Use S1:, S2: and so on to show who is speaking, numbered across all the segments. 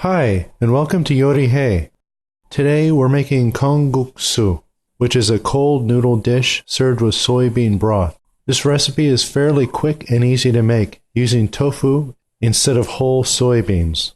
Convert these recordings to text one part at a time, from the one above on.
S1: Hi, and welcome to Yorihei. Today we're making KongGukSu, which is a cold noodle dish served with soybean broth. This recipe is fairly quick and easy to make, using tofu instead of whole soybeans.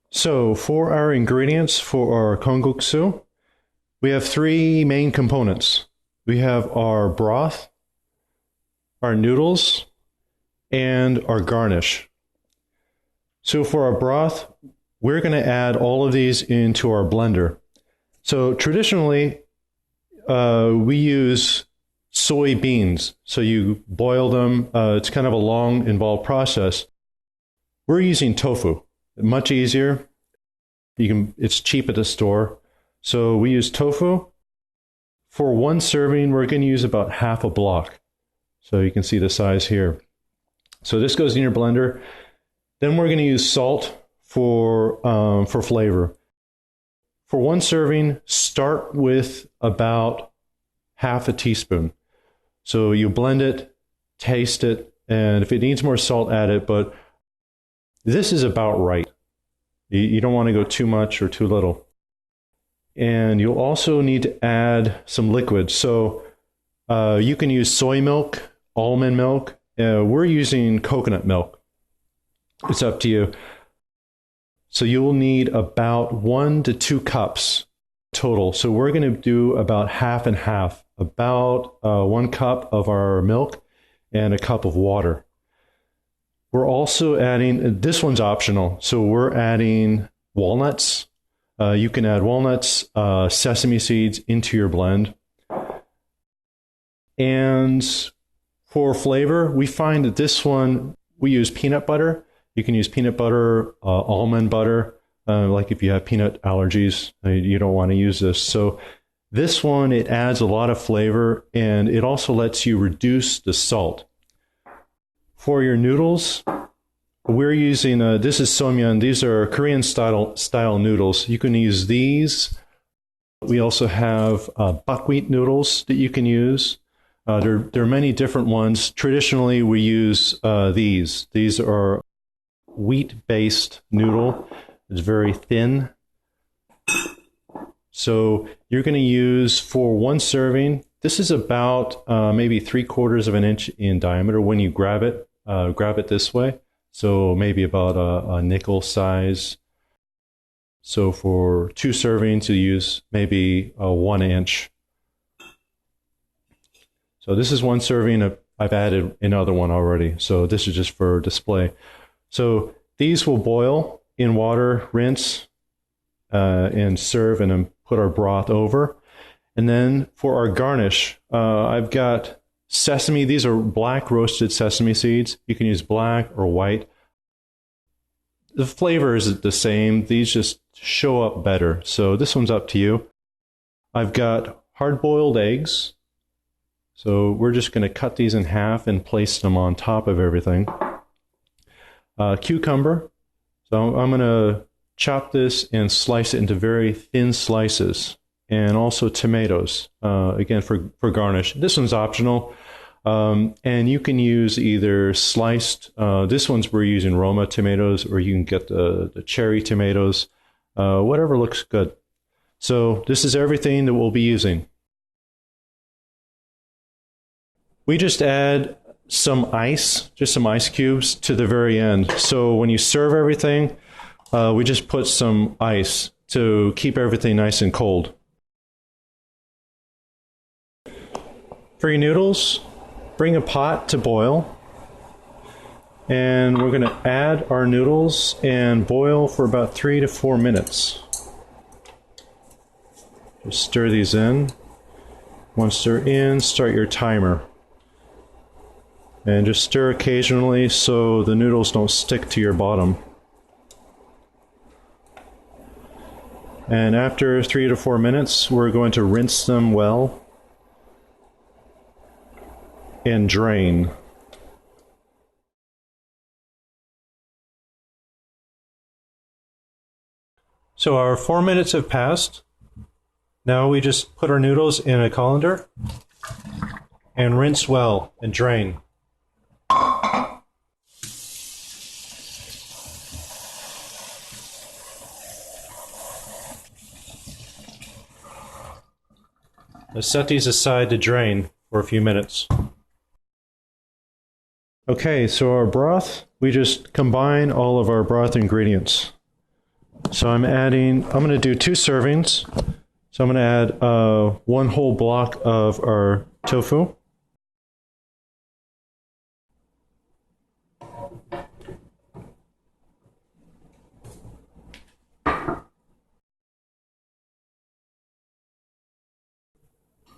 S1: So, for our ingredients for our KongGukSu, we have three main components. We have our broth, our noodles, and our garnish. So for our broth, we're going to add all of these into our blender. So traditionally, we use soybeans. So you boil them. It's kind of a long, involved process. We're using tofu. Much easier. It's cheap at the store. So we use tofu. For one serving, we're going to use about half a block. So you can see the size here. So this goes in your blender. Then we're going to use salt for flavor. For one serving, start with about half a teaspoon. So you blend it, taste it, and if it needs more salt, add it. But this is about right. You don't want to go too much or too little. And you'll also need to add some liquid. So you can use soy milk, almond milk. We're using coconut milk. It's up to you. So you'll need about 1 to 2 cups total. So we're going to do about half and half, about 1 cup of our milk and a cup of water. We're also adding, this one's optional, so we're adding walnuts. You can add walnuts, sesame seeds into your blend. And for flavor, we find that this one, we use peanut butter. You can use peanut butter, almond butter, like if you have peanut allergies, you don't want to use this. So this one, it adds a lot of flavor, and it also lets you reduce the salt. For your noodles, we're using, this is SoMyeon. These are Korean style noodles. You can use these. We also have buckwheat noodles that you can use. There are many different ones. Traditionally, we use these. These are wheat-based noodle. It's very thin. So you're going to use, for one serving, this is about maybe 3/4 of an inch in diameter when you grab it this way. So maybe about a nickel size. So for 2 servings, you use maybe 1 inch. So this is 1 serving. I've added another one already. So this is just for display. So these will boil in water, rinse, and serve, and then put our broth over. And then for our garnish, I've got sesame. These are black roasted sesame seeds. You can use black or white. The flavor is the same. These just show up better. So this one's up to you. I've got hard-boiled eggs. So we're just going to cut these in half and place them on top of everything. Cucumber. So I'm going to chop this and slice it into very thin slices. And also tomatoes, again, for garnish. This one's optional. And you can use either sliced, this one's we're using Roma tomatoes, or you can get the cherry tomatoes, whatever looks good. So this is everything that we'll be using. We just add some ice, just some ice cubes to the very end. So when you serve everything, we just put some ice to keep everything nice and cold. For your noodles, bring a pot to boil. And we're going to add our noodles and boil for about 3 to 4 minutes. Just stir these in. Once they're in, start your timer. And just stir occasionally so the noodles don't stick to your bottom. And after 3 to 4 minutes, we're going to rinse them well and drain. So our 4 minutes have passed. Now we just put our noodles in a colander and rinse well and drain. Let's set these aside to drain for a few minutes. Okay, so our broth, we just combine all of our broth ingredients. So I'm going to do 2 servings. So I'm going to add 1 whole block of our tofu.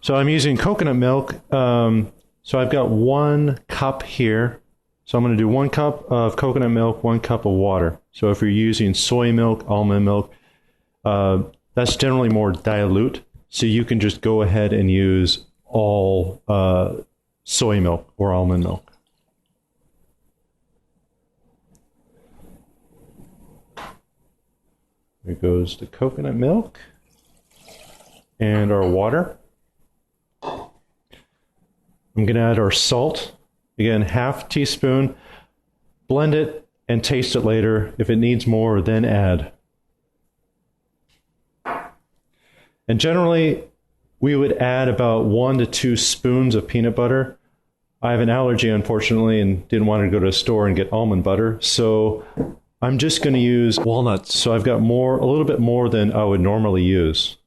S1: So I'm using coconut milk. So I've got 1 cup here. So I'm going to do 1 cup of coconut milk, 1 cup of water. So if you're using soy milk, almond milk, that's generally more dilute. So you can just go ahead and use all soy milk or almond milk. There goes the coconut milk and our water. I'm going to add our salt. Again, ½ teaspoon. Blend it and taste it later. If it needs more, then add. And generally, we would add about 1 to 2 spoons of peanut butter. I have an allergy, unfortunately, and didn't want to go to a store and get almond butter. So I'm just going to use walnuts. So I've got a little bit more than I would normally use.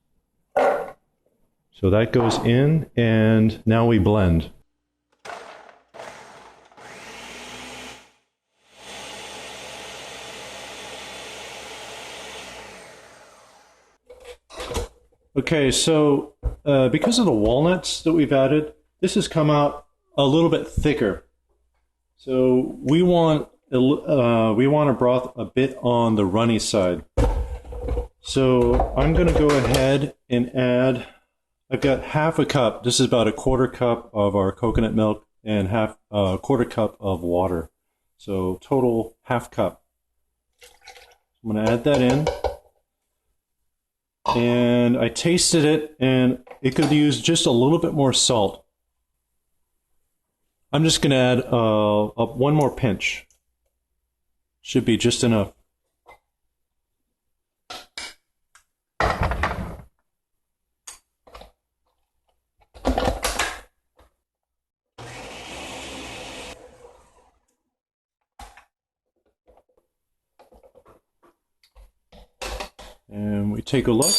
S1: So that goes in, and now we blend. Okay, so because of the walnuts that we've added, this has come out a little bit thicker. So we want a broth a bit on the runny side. So I'm going to go ahead and add, I've got ½ cup. This is about 1/4 cup of our coconut milk and 1/4 cup of water. So total ½ cup. I'm going to add that in. And I tasted it, and it could use just a little bit more salt. I'm just going to add 1 more pinch. Should be just enough. And we take a look.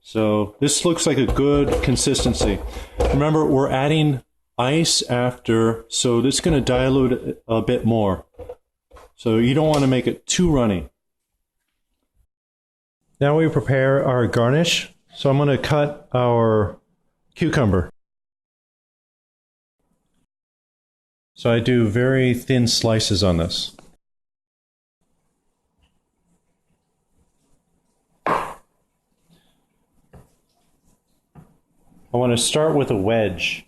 S1: So this looks like a good consistency. Remember, we're adding ice after, so this is going to dilute it a bit more. So you don't want to make it too runny. Now we prepare our garnish. So I'm going to cut our cucumber. So I do very thin slices on this. I want to start with a wedge.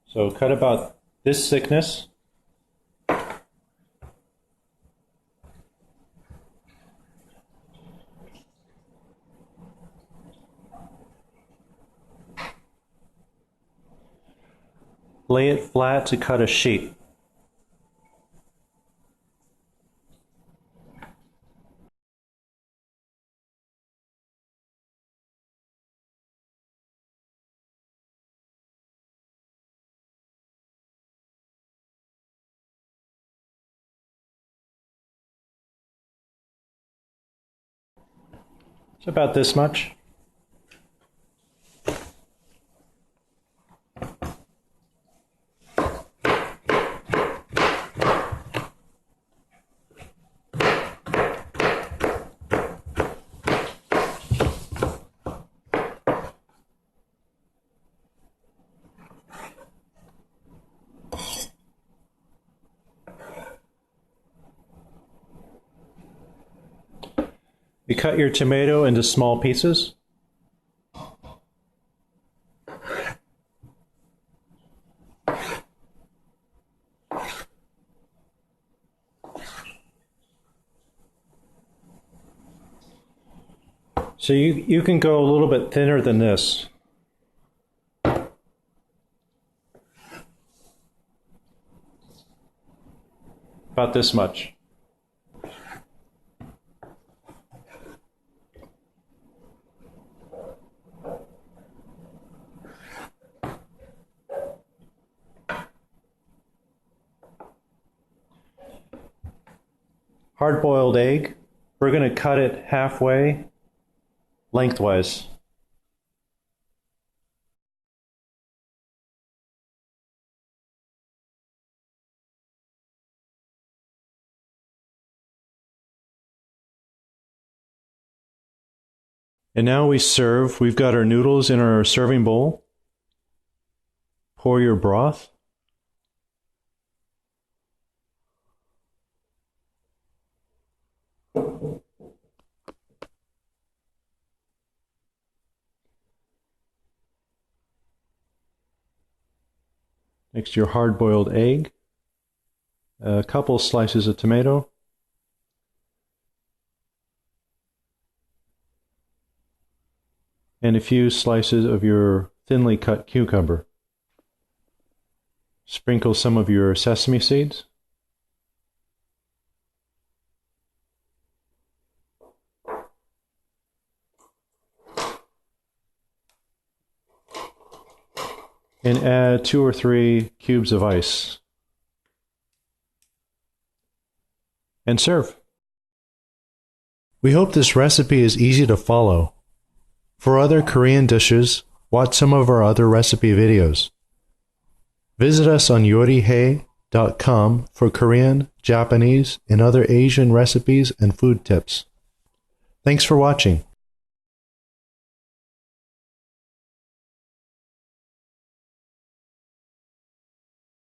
S1: So cut about this thickness. Lay it flat to cut a shape. It's about this much. You cut your tomato into small pieces. So you can go a little bit thinner than this. About this much. hard-boiled egg. We're going to cut it halfway lengthwise. And now we serve. We've got our noodles in our serving bowl. Pour your broth. Next, your hard-boiled egg. A couple slices of tomato. And a few slices of your thinly cut cucumber. Sprinkle some of your sesame seeds. And add 2 or 3 cubes of ice. And serve. We hope this recipe is easy to follow. For other Korean dishes, watch some of our other recipe videos. Visit us on yoryhae.com for Korean, Japanese, and other Asian recipes and food tips. Thanks for watching.